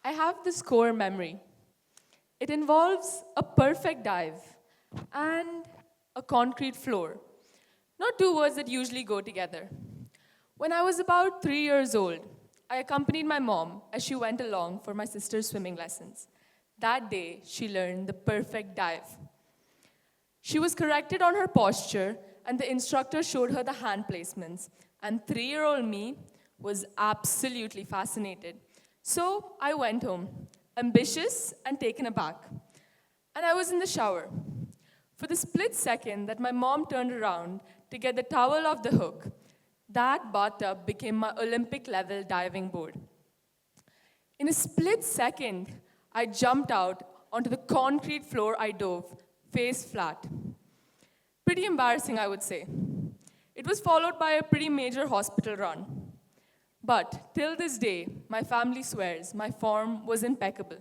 I have this core memory. It involves a perfect dive and a concrete floor, not two words that usually go together. When I was about 3 years old, I accompanied my mom as she went along for my sister's swimming lessons. That day, she learned the perfect dive. She was corrected on her posture, and the instructor showed her the hand placements. And 3 year old me was absolutely fascinated. So I went home, ambitious and taken aback. And I was in the shower. For the split second that my mom turned around to get the towel off the hook, that bathtub became my Olympic level diving board. In a split second, I jumped out onto the concrete floor I dove, face flat. Pretty embarrassing, I would say. It was followed by a pretty major hospital run. But till this day, my family swears my form was impeccable.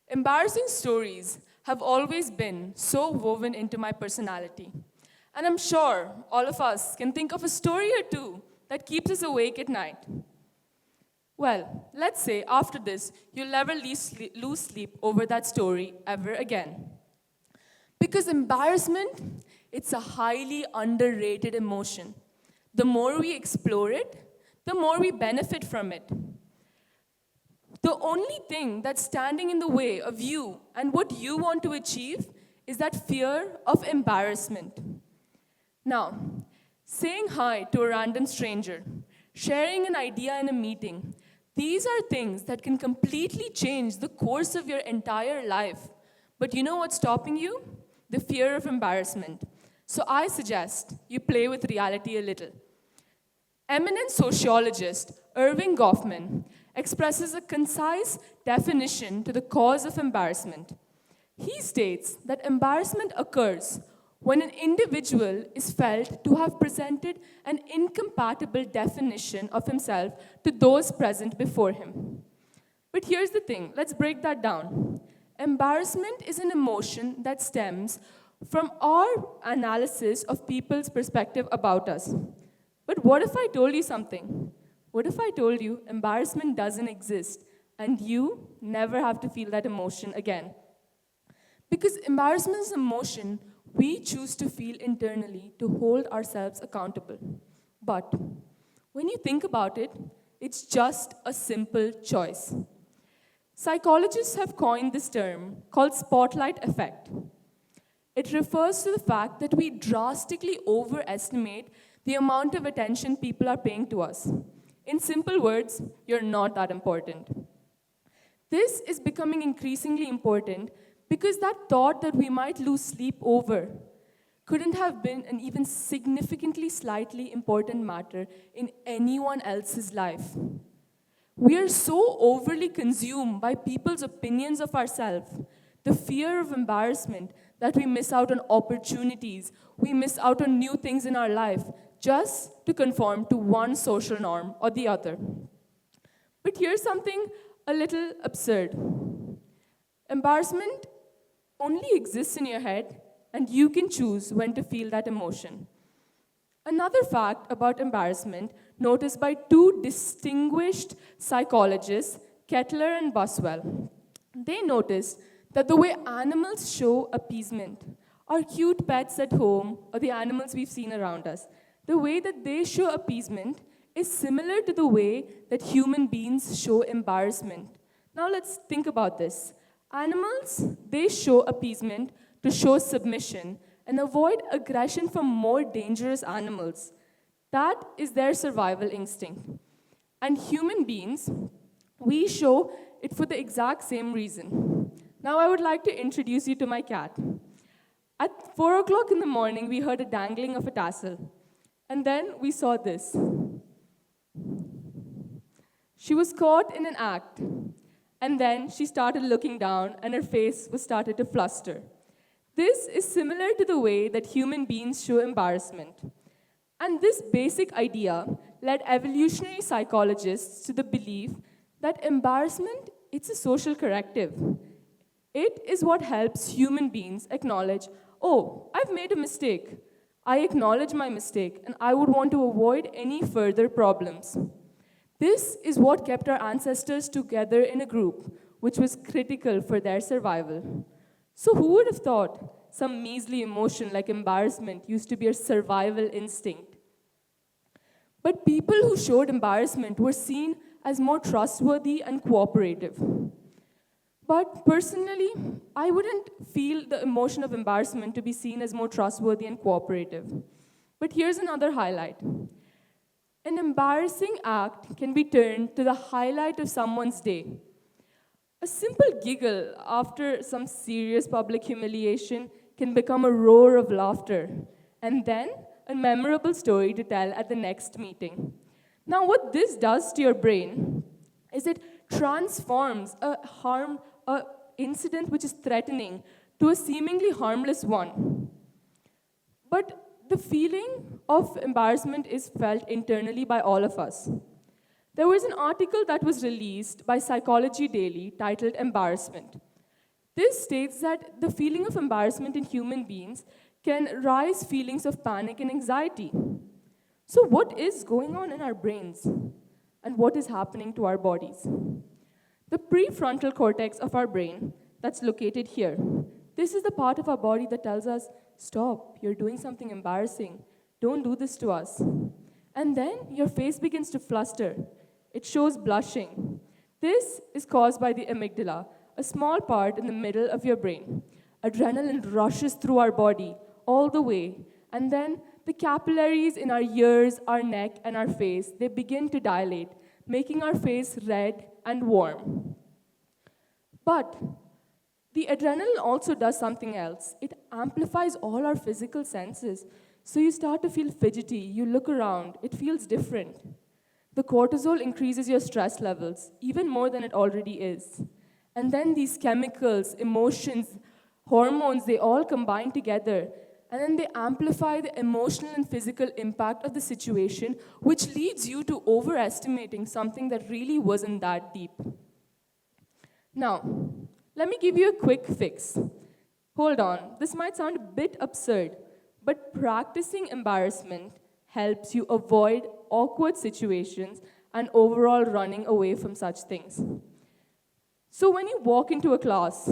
Embarrassing stories have always been so woven into my personality. And I'm sure all of us can think of a story or two that keeps us awake at night. Well, let's say after this, you'll never lose sleep over that story ever again. Because embarrassment, it's a highly underrated emotion. The more we explore it, the more we benefit from it. The only thing that's standing in the way of you and what you want to achieve is that fear of embarrassment. Now, saying hi to a random stranger, sharing an idea in a meeting, these are things that can completely change the course of your entire life. But you know what's stopping you? The fear of embarrassment. So I suggest you play with reality a little. Eminent sociologist Irving Goffman expresses a concise definition to the cause of embarrassment. He states that embarrassment occurs when an individual is felt to have presented an incompatible definition of himself to those present before him. But here's the thing, let's break that down. Embarrassment is an emotion that stems from our analysis of people's perspective about us. But what if I told you something? What if I told you embarrassment doesn't exist and you never have to feel that emotion again? Because embarrassment is an emotion we choose to feel internally to hold ourselves accountable. But when you think about it, it's just a simple choice. Psychologists have coined this term called spotlight effect. It refers to the fact that we drastically overestimate the amount of attention people are paying to us. In simple words, you're not that important. This is becoming increasingly important because that thought that we might lose sleep over couldn't have been an even significantly slightly important matter in anyone else's life. We are so overly consumed by people's opinions of ourselves, the fear of embarrassment, that we miss out on opportunities, we miss out on new things in our life just to conform to one social norm or the other. But here's something a little absurd. Embarrassment only exists in your head, and you can choose when to feel that emotion. Another fact about embarrassment, noticed by two distinguished psychologists, Kettler and Buswell, they noticed that the way animals show appeasement, our cute pets at home, or the animals we've seen around us, the way that they show appeasement is similar to the way that human beings show embarrassment. Now let's think about this. Animals, they show appeasement to show submission and avoid aggression from more dangerous animals. That is their survival instinct. And human beings, we show it for the exact same reason. Now I would like to introduce you to my cat. At 4 o'clock in the morning, we heard a dangling of a tassel. And then we saw this. She was caught in an act. And then she started looking down, and her face was started to fluster. This is similar to the way that human beings show embarrassment. And this basic idea led evolutionary psychologists to the belief that embarrassment, it's a social corrective. It is what helps human beings acknowledge, oh, I've made a mistake. I acknowledge my mistake, and I would want to avoid any further problems. This is what kept our ancestors together in a group, which was critical for their survival. So, who would have thought some measly emotion like embarrassment used to be a survival instinct? But people who showed embarrassment were seen as more trustworthy and cooperative. But personally, I wouldn't feel the emotion of embarrassment to be seen as more trustworthy and cooperative. But here's another highlight. An embarrassing act can be turned to the highlight of someone's day. A simple giggle after some serious public humiliation can become a roar of laughter, and then a memorable story to tell at the next meeting. Now, what this does to your brain is it transforms a incident which is threatening to a seemingly harmless one. But the feeling of embarrassment is felt internally by all of us. There was an article that was released by Psychology Daily titled Embarrassment. This states that the feeling of embarrassment in human beings can rise feelings of panic and anxiety. So, what is going on in our brains? And what is happening to our bodies? The prefrontal cortex of our brain, that's located here, this is the part of our body that tells us, stop, you're doing something embarrassing. Don't do this to us. And then your face begins to fluster. It shows blushing. This is caused by the amygdala, a small part in the middle of your brain. Adrenaline rushes through our body all the way, and then the capillaries in our ears, our neck, and our face, they begin to dilate, making our face red and warm. But the adrenaline also does something else. It amplifies all our physical senses. So you start to feel fidgety, you look around, it feels different. The cortisol increases your stress levels, even more than it already is. And then these chemicals, emotions, hormones, they all combine together. And then they amplify the emotional and physical impact of the situation, which leads you to overestimating something that really wasn't that deep. Now, let me give you a quick fix. Hold on, this might sound a bit absurd, but practicing embarrassment helps you avoid awkward situations and overall running away from such things. So when you walk into a class,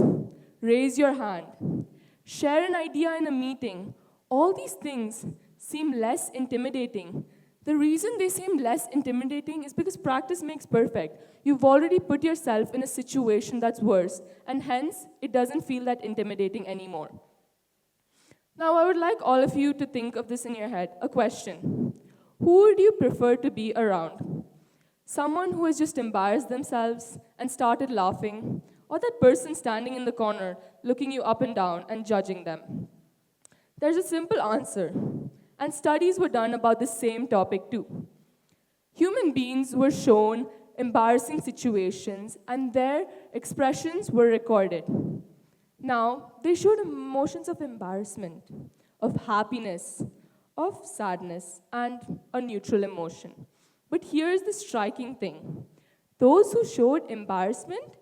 raise your hand, share an idea in a meeting, all these things seem less intimidating. The reason they seem less intimidating is because practice makes perfect. You've already put yourself in a situation that's worse, and hence, it doesn't feel that intimidating anymore. Now, I would like all of you to think of this in your head, a question. Who would you prefer to be around? Someone who has just embarrassed themselves and started laughing, or that person standing in the corner, looking you up and down and judging them? There's a simple answer, and studies were done about the same topic too. Human beings were shown embarrassing situations, and their expressions were recorded. Now, they showed emotions of embarrassment, of happiness, of sadness, and a neutral emotion. But here's the striking thing. Those who showed embarrassment,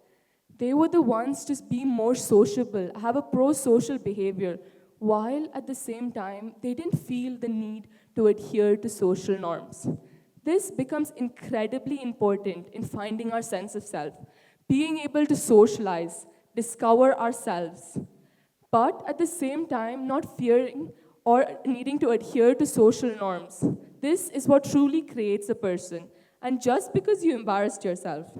they were the ones to be more sociable, have a pro-social behavior, while at the same time, they didn't feel the need to adhere to social norms. This becomes incredibly important in finding our sense of self, being able to socialize, discover ourselves, but at the same time, not fearing or needing to adhere to social norms. This is what truly creates a person, and just because you embarrassed yourself.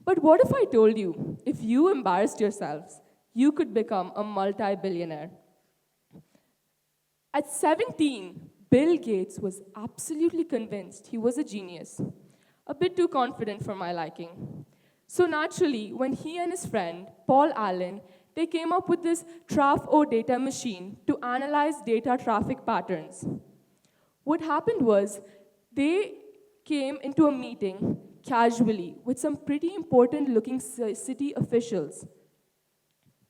But what if I told you, if you embarrassed yourselves, you could become a multi-billionaire? At 17, Bill Gates was absolutely convinced he was a genius, a bit too confident for my liking. So naturally, when he and his friend, Paul Allen, they came up with this TRAF-O data machine to analyze data traffic patterns. What happened was, they came into a meeting casually with some pretty important-looking city officials.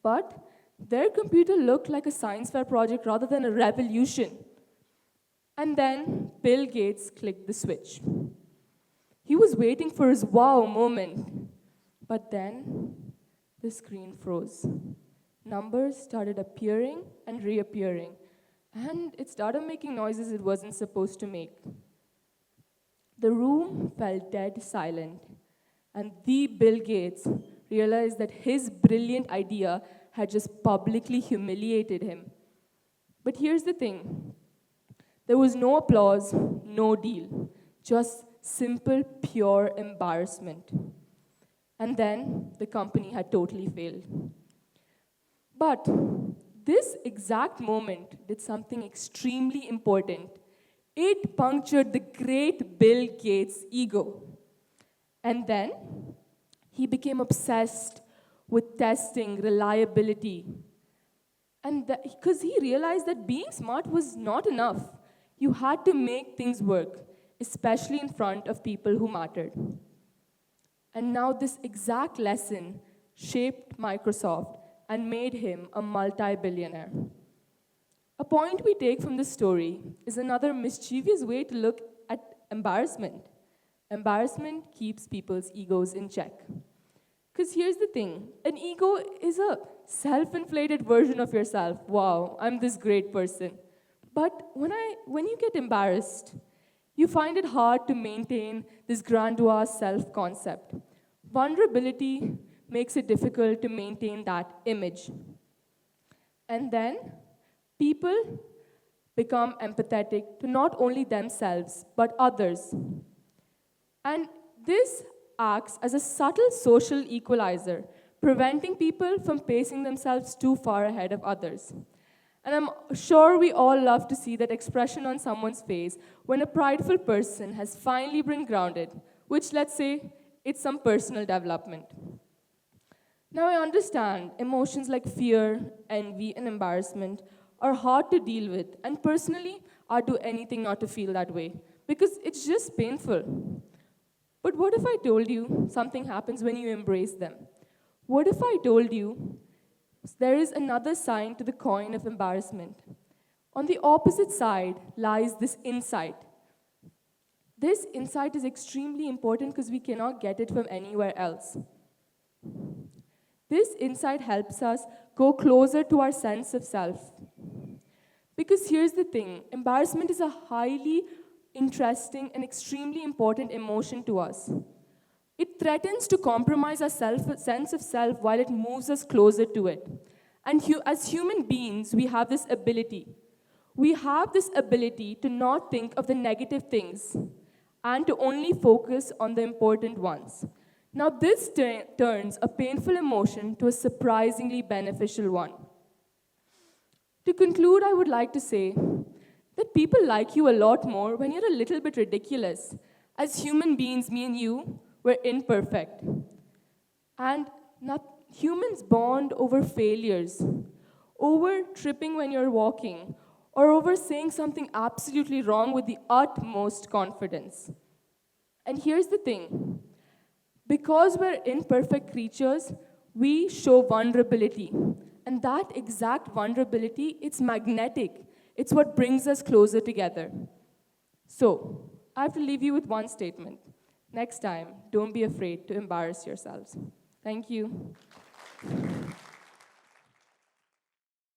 But their computer looked like a science fair project rather than a revolution. And then Bill Gates clicked the switch. He was waiting for his wow moment. But then the screen froze. Numbers started appearing and reappearing. And it started making noises it wasn't supposed to make. The room felt dead silent, and the Bill Gates realized that his brilliant idea had just publicly humiliated him. But here's the thing. There was no applause, no deal, just simple, pure embarrassment. And then the company had totally failed. But this exact moment did something extremely important. It punctured the great Bill Gates' ego. And then he became obsessed with testing, reliability. And because he realized that being smart was not enough. You had to make things work, especially in front of people who mattered. And now this exact lesson shaped Microsoft and made him a multi-billionaire. A point we take from this story is another mischievous way to look at embarrassment. Embarrassment keeps people's egos in check. Because here's the thing, an ego is a self-inflated version of yourself. Wow, I'm this great person. But when you get embarrassed, you find it hard to maintain this grandiose self-concept. Vulnerability makes it difficult to maintain that image. And then people become empathetic to not only themselves, but others. And this acts as a subtle social equalizer, preventing people from pacing themselves too far ahead of others. And I'm sure we all love to see that expression on someone's face when a prideful person has finally been grounded, which, let's say, it's some personal development. Now I understand emotions like fear, envy, and embarrassment are hard to deal with, and personally, I'd do anything not to feel that way, because it's just painful. But what if I told you something happens when you embrace them? What if I told you there is another side to the coin of embarrassment? On the opposite side lies this insight. This insight is extremely important because we cannot get it from anywhere else. This insight helps us go closer to our sense of self. Because here's the thing, embarrassment is a highly interesting and extremely important emotion to us. It threatens to compromise our sense of self while it moves us closer to it. And as human beings, we have this ability. We have this ability to not think of the negative things and to only focus on the important ones. Now, this turns a painful emotion to a surprisingly beneficial one. To conclude, I would like to say that people like you a lot more when you're a little bit ridiculous. As human beings, me and you, we're imperfect. And humans bond over failures, over tripping when you're walking, or over saying something absolutely wrong with the utmost confidence. And here's the thing. Because we're imperfect creatures, we show vulnerability. And that exact vulnerability, it's magnetic. It's what brings us closer together. So, I have to leave you with one statement. Next time, don't be afraid to embarrass yourselves. Thank you.